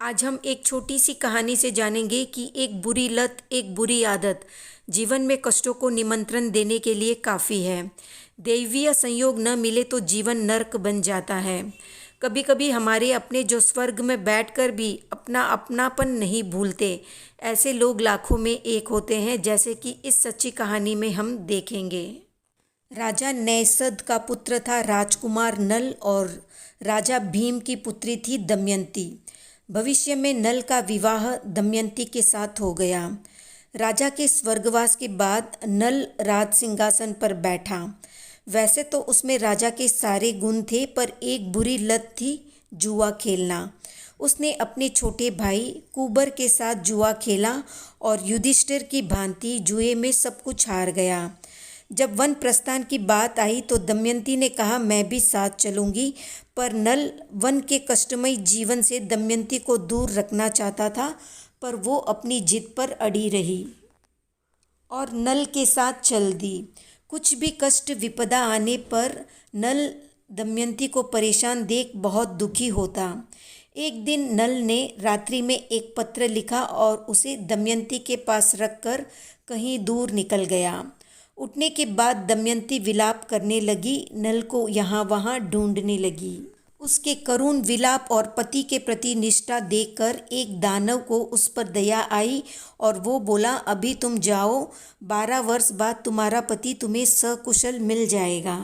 आज हम एक छोटी सी कहानी से जानेंगे कि एक बुरी लत, एक बुरी आदत जीवन में कष्टों को निमंत्रण देने के लिए काफ़ी है। दैवीय संयोग न मिले तो जीवन नर्क बन जाता है। कभी कभी हमारे अपने जो स्वर्ग में बैठकर भी अपना अपनापन नहीं भूलते, ऐसे लोग लाखों में एक होते हैं, जैसे कि इस सच्ची कहानी में हम देखेंगे। राजा नैषद का पुत्र था राजकुमार नल और राजा भीम की पुत्री थी दमयंती। भविष्य में नल का विवाह दमयंती के साथ हो गया। राजा के स्वर्गवास के बाद नल राज सिंहासन पर बैठा। वैसे तो उसमें राजा के सारे गुण थे, पर एक बुरी लत थी, जुआ खेलना। उसने अपने छोटे भाई कुबर के साथ जुआ खेला और युधिष्ठिर की भांति जुए में सब कुछ हार गया। जब वन प्रस्थान की बात आई तो दमयंती ने कहा, मैं भी साथ चलूंगी, पर नल वन के कष्टमय जीवन से दमयंती को दूर रखना चाहता था, पर वो अपनी जिद पर अड़ी रही और नल के साथ चल दी। कुछ भी कष्ट विपदा आने पर नल दमयंती को परेशान देख बहुत दुखी होता। एक दिन नल ने रात्रि में एक पत्र लिखा और उसे दमयंती के पास रखकर कहीं दूर निकल गया। उठने के बाद दमयंती विलाप करने लगी, नल को यहाँ वहाँ ढूंढने लगी। उसके करुण विलाप और पति के प्रति निष्ठा देखकर एक दानव को उस पर दया आई और वो बोला, अभी तुम जाओ, 12 वर्ष बाद तुम्हारा पति तुम्हें सकुशल मिल जाएगा।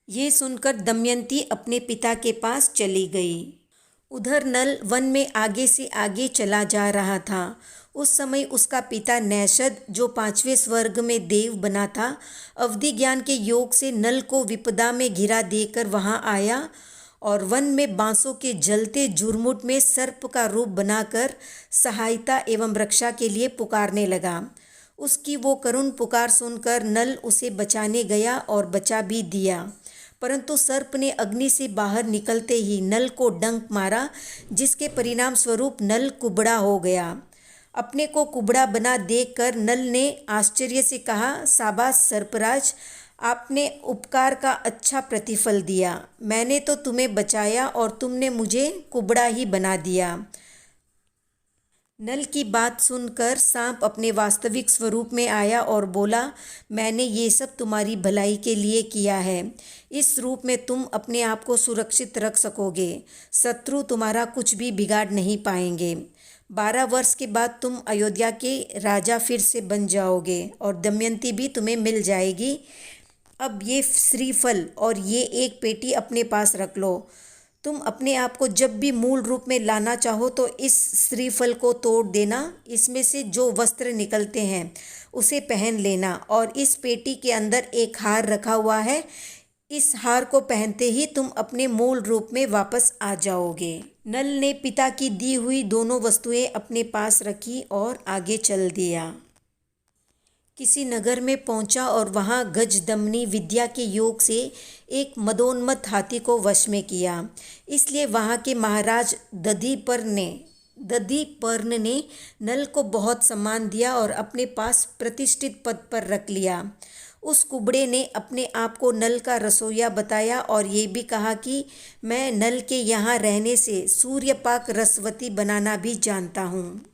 ये सुनकर दमयंती अपने पिता के पास चली गई। उधर नल वन में आगे से आगे चला जा रहा था। उस समय उसका पिता नैषद, जो 5वें स्वर्ग में देव बना था, अवधि ज्ञान के योग से नल को विपदा में घिरा देकर वहां आया और वन में बांसों के जलते झुरमुट में सर्प का रूप बनाकर सहायता एवं रक्षा के लिए पुकारने लगा। उसकी वो करुण पुकार सुनकर नल उसे बचाने गया और बचा भी दिया, परंतु सर्प ने अग्नि से बाहर निकलते ही नल को डंक मारा, जिसके परिणाम स्वरूप नल कुबड़ा हो गया। अपने को कुबड़ा बना देखकर नल ने आश्चर्य से कहा, शाबाश सर्पराज, आपने उपकार का अच्छा प्रतिफल दिया। मैंने तो तुम्हें बचाया और तुमने मुझे कुबड़ा ही बना दिया। नल की बात सुनकर सांप अपने वास्तविक स्वरूप में आया और बोला, मैंने ये सब तुम्हारी भलाई के लिए किया है। इस रूप में तुम अपने आप को सुरक्षित रख सकोगे। शत्रु तुम्हारा कुछ भी बिगाड़ नहीं पाएंगे। 12 वर्ष के बाद तुम अयोध्या के राजा फिर से बन जाओगे और दमयंती भी तुम्हें मिल जाएगी। अब ये श्रीफल और ये एक पेटी अपने पास रख लो। तुम अपने आप को जब भी मूल रूप में लाना चाहो तो इस श्रीफल को तोड़ देना, इसमें से जो वस्त्र निकलते हैं उसे पहन लेना और इस पेटी के अंदर एक हार रखा हुआ है। इस हार को पहनते ही तुम अपने मूल रूप में वापस आ जाओगे। नल ने पिता की दी हुई दोनों वस्तुएं अपने पास रखी और आगे चल दिया। किसी नगर में पहुंचा और वहां गजदमनी विद्या के योग से एक मदोन्मत्त हाथी को वश में किया। इसलिए वहां के महाराज दधिपर्ण ने नल को बहुत सम्मान दिया और अपने पास प्रतिष्ठित पद पर रख लिया। उस कुबड़े ने अपने आप को नल का रसोइया बताया और ये भी कहा कि मैं नल के यहाँ रहने से सूर्यपाक रसवती बनाना भी जानता हूँ।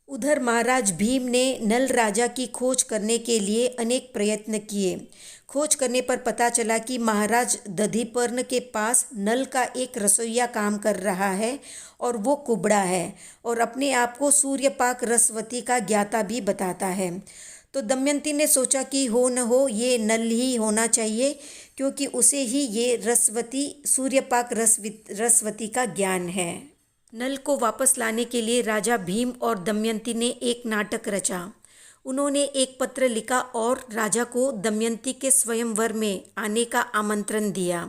उधर महाराज भीम ने नल राजा की खोज करने के लिए अनेक प्रयत्न किए। खोज करने पर पता चला कि महाराज दधिपर्ण के पास नल का एक रसोइया काम कर रहा है और वो कुबड़ा है और अपने आप को सूर्यपाक रसवती का ज्ञाता भी बताता है। तो दमयंती ने सोचा कि हो न हो ये नल ही होना चाहिए, क्योंकि उसे ही ये रसवती सूर्यपाक रसवती का ज्ञान है। नल को वापस लाने के लिए राजा भीम और दमयंती ने एक नाटक रचा। उन्होंने एक पत्र लिखा और राजा को दमयंती के स्वयंवर में आने का आमंत्रण दिया।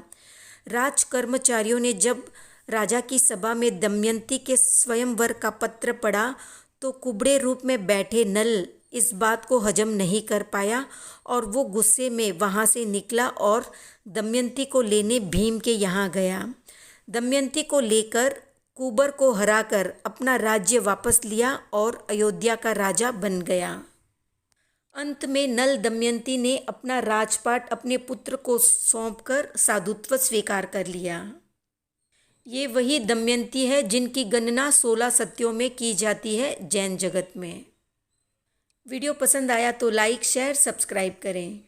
राज कर्मचारियों ने जब राजा की सभा में दमयंती के स्वयंवर का पत्र पढ़ा तो कुबड़े रूप में बैठे नल इस बात को हजम नहीं कर पाया और वो गुस्से में वहाँ से निकला और दमयंती को लेने भीम के यहाँ गया। दमयंती को लेकर कुबर को हराकर अपना राज्य वापस लिया और अयोध्या का राजा बन गया। अंत में नल दमयंती ने अपना राजपाट अपने पुत्र को सौंपकर साधुत्व स्वीकार कर लिया। ये वही दमयंती है जिनकी गणना 16 सत्यों में की जाती है जैन जगत में। वीडियो पसंद आया तो लाइक शेयर सब्सक्राइब करें।